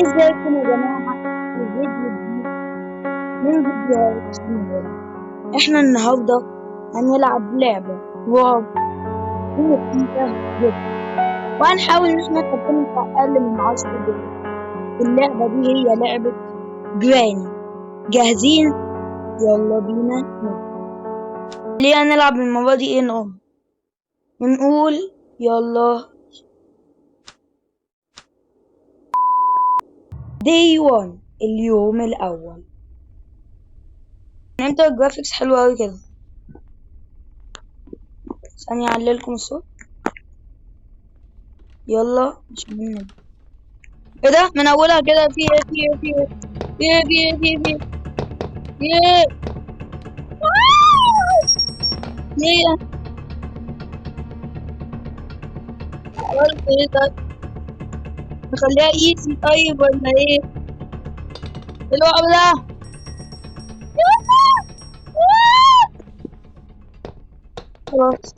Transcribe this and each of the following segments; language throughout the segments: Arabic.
ازيكم يا جماعة؟ في فيديو جديد من فيديوهات سنوبل. احنا النهاردة هنلعب لعبة رعب مخيفة جدا، وهنحاول ان احنا نختمها في اقل من 10 دقايق. اللعبة دي هي لعبة جراني. جاهزين؟ يلا بينا نبدأ. ليه هنلعب المرة دي ايه نقوم ونقول يلا. داي 1، اليوم الأول. امتى الجرافيكس حلو أوي كده. ثانية أعللكم الصوت. يلا عشان نبدأ. ايه ده من اولها كده؟ في ايه في ايه في ايه في ايه في ايه في ايه في ايه ليه عملت ايه ده؟ نخليها ايزي طيب ولا ايه؟ الوقت ده خلاص.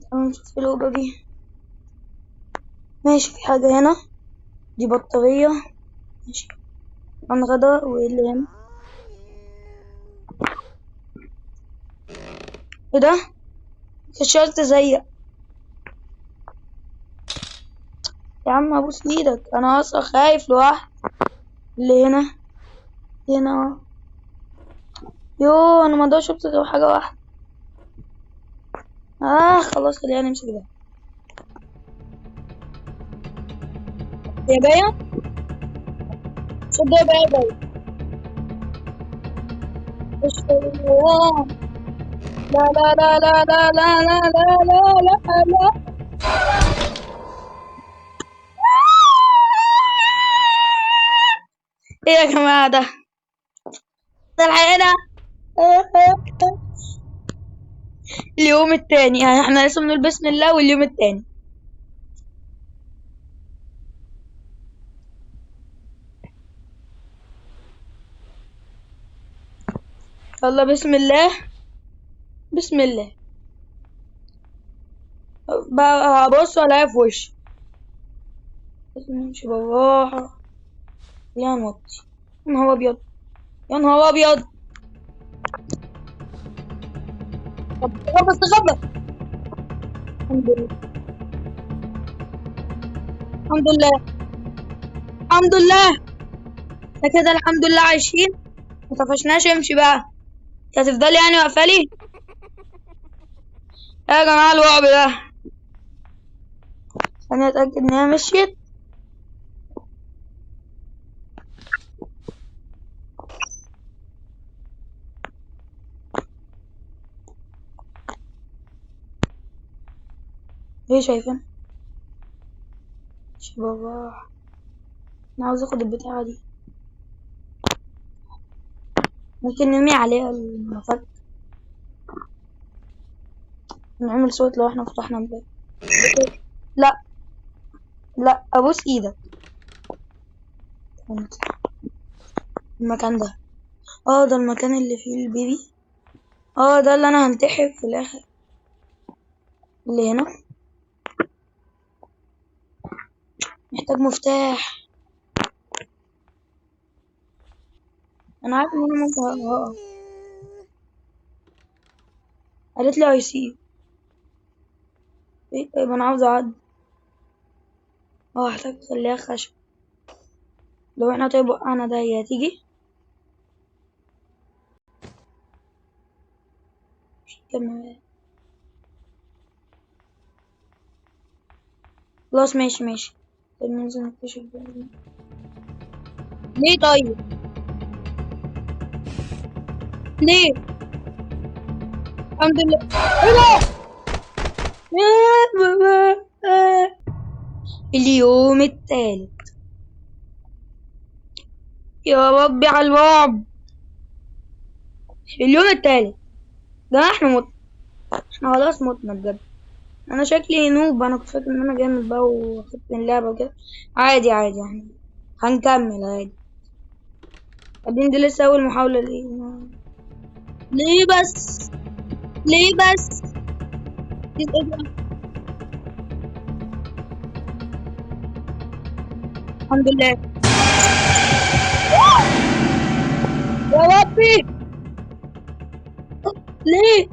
تعالوا نشوف الأوضة دي. ماشي، في حاجة هنا. دي بطارية. ماشي، عن غدا. وايه اللي هنا؟ ايه ده؟ كشرت زيق. يا عم ابوس ايدك، انا اصلا خايف لوحدي. اللي هنا هنا. يو، انا ما اقدرش امسك غير حاجة واحدة. خلاص خلينا نمسك ده. يا باية صد يا باية. لا لا لا لا لا لا لا لا لا لا لا. ايه يا جماعة ده الحقيقة. اليوم التاني، يعني احنا لسه بنقول بسم الله واليوم التاني. يلا بسم الله. بسم الله. بقى هبص الاقيها في وشي. لازم نمشي بالراحة. يا نوطي. يا نهار ابيض. يا نهار ابيض. طب استخبى استخبى. الحمد لله. الحمد لله. الحمد لله. ده كده الحمد لله عايشين. مطفشناش. امشي بقى. انت هتفضلي يعني واقفة لي؟ يا جماعة الوعب ده. ثانية اتأكد ان هي مشيت. ايه شايفين؟ مش بالراحة. انا عاوز اخد البتاعة دي. ممكن نرمي عليها المفك. نعمل صوت لو احنا فتحنا الباب. لا لا، ابوس ايدك. المكان ده. ده المكان اللي فيه البيبي. ده اللي انا هنتحر في الاخر. اللي هنا. محتاج مفتاح. انا عارف ان انا ممكن قالت لي اي سي. ايه طيب، انا عاوز اعدي. هحتاج اخليها خشب. لو احنا طيب وقعنا ده هي هتيجي. كمل. خلاص ماشي ماشي. طيب ننزل نكتشف بقى. ليه طيب؟ ليه؟ الحمد لله. ايه ده؟ اليوم التالت. يا ربي على الرعب. اليوم التالت ده احنا احنا خلاص متنا بجد. انا شكلي نوب. انا كنت فاكر ان انا جامد بقى وخدت من اللعبة وكده. عادي عادي يعني. هنكمل عادي. بعدين دي لسه اول محاولة ليه بس؟ ليه بس؟ الحمد لله. يا ربي ليه؟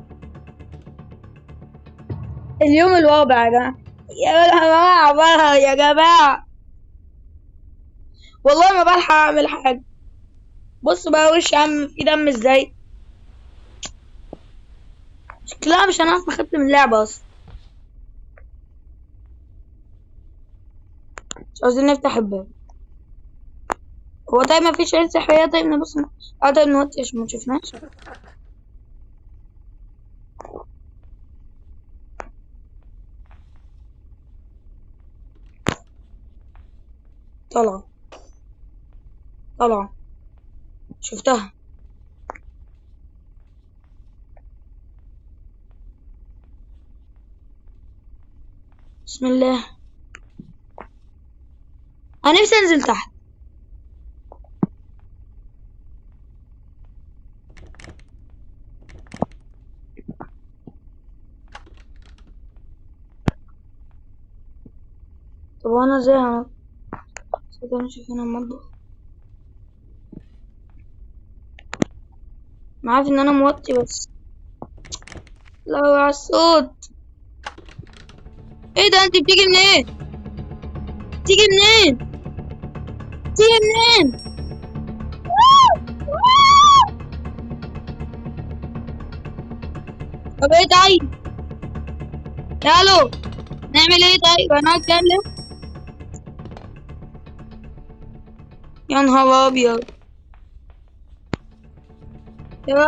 اليوم الرابع يا جماعة. يا جماعة بقى يا جماعة، والله ما بلحق اعمل حاجة. بص بقى وش يا عم في دم ازاي. شكلها مش هنعرف نختم اللعبة اصلا. مش عاوزين نفتح الباب. هو طيب ما فيش عين سحرية؟ طيب نبص طيب نوطي عشان ما تشوفناش. طلع طلع شفتها. بسم الله. انا نفسي انزل تحت. طب وانا ازاي هنط؟ انا شايف هنا المطبخ. انا عارف ان انا موطي بس. لو على الصوت. ايه ده؟ انت بتيجي منين؟ بتيجي منين؟ بتيجي منين؟ طب ايه طيب؟ الو، نعمل ايه طيب؟ انا اتكلم. يا نهار ابيض. يا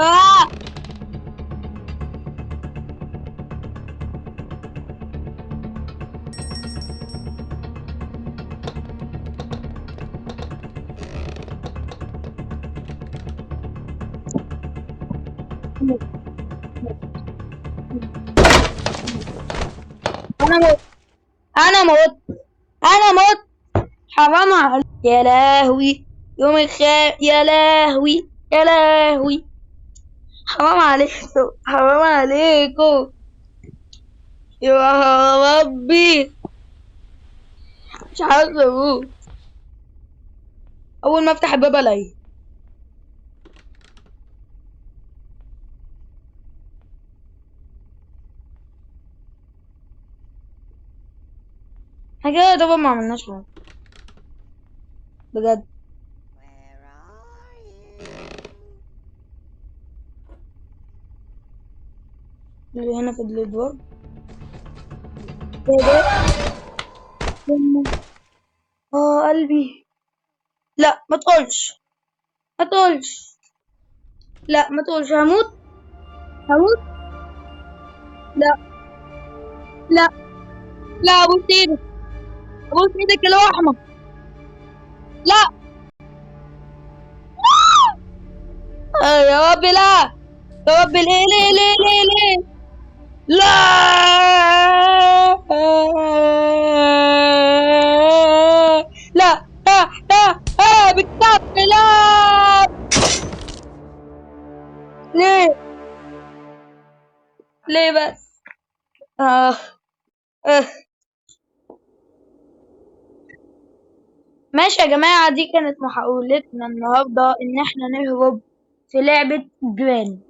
انا موت. انا موت. انا موت. حرام عليك يا لهوي. يوم يا لهوي يا لهوي. حرام عليكم حرام عليكم. يا ربي. مش عارفه اقول. اول ما افتح الباب الاقيه. احنا كده طبعا ما عملناش حاجه بجد. اللي هنا في الادوار. ايه ده؟ قلبي. لا ما تقولش. ما تقولش. لا ما تقولش هموت. هموت. لا لا لا. ابوس ايدك. ابوس ايدك يا احمر. لا. يا ربي لا. يا ربي ليه ليه ليه ليه ليه. لا. لا لا لا. بالكف لا. ليه؟ ليه بس؟ آه. آه. ماشي يا جماعة، دي كانت محاولتنا النهاردة إن احنا نهرب في لعبة جرين.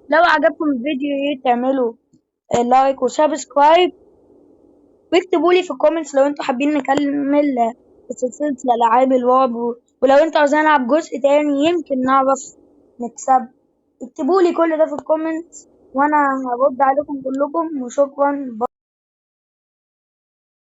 لو عجبكم الفيديو يا ريت تعملوا لايك وسبسكرايب، واكتبوا لي في الكومنتس لو انتوا حابين نكمل في سلسلة الألعاب الرعب، ولو انتوا عايزين نلعب جزء تاني يمكن نعرف نكسب. اكتبوا لي كل ده في الكومنتس وانا هرد عليكم كلكم، وشكرا.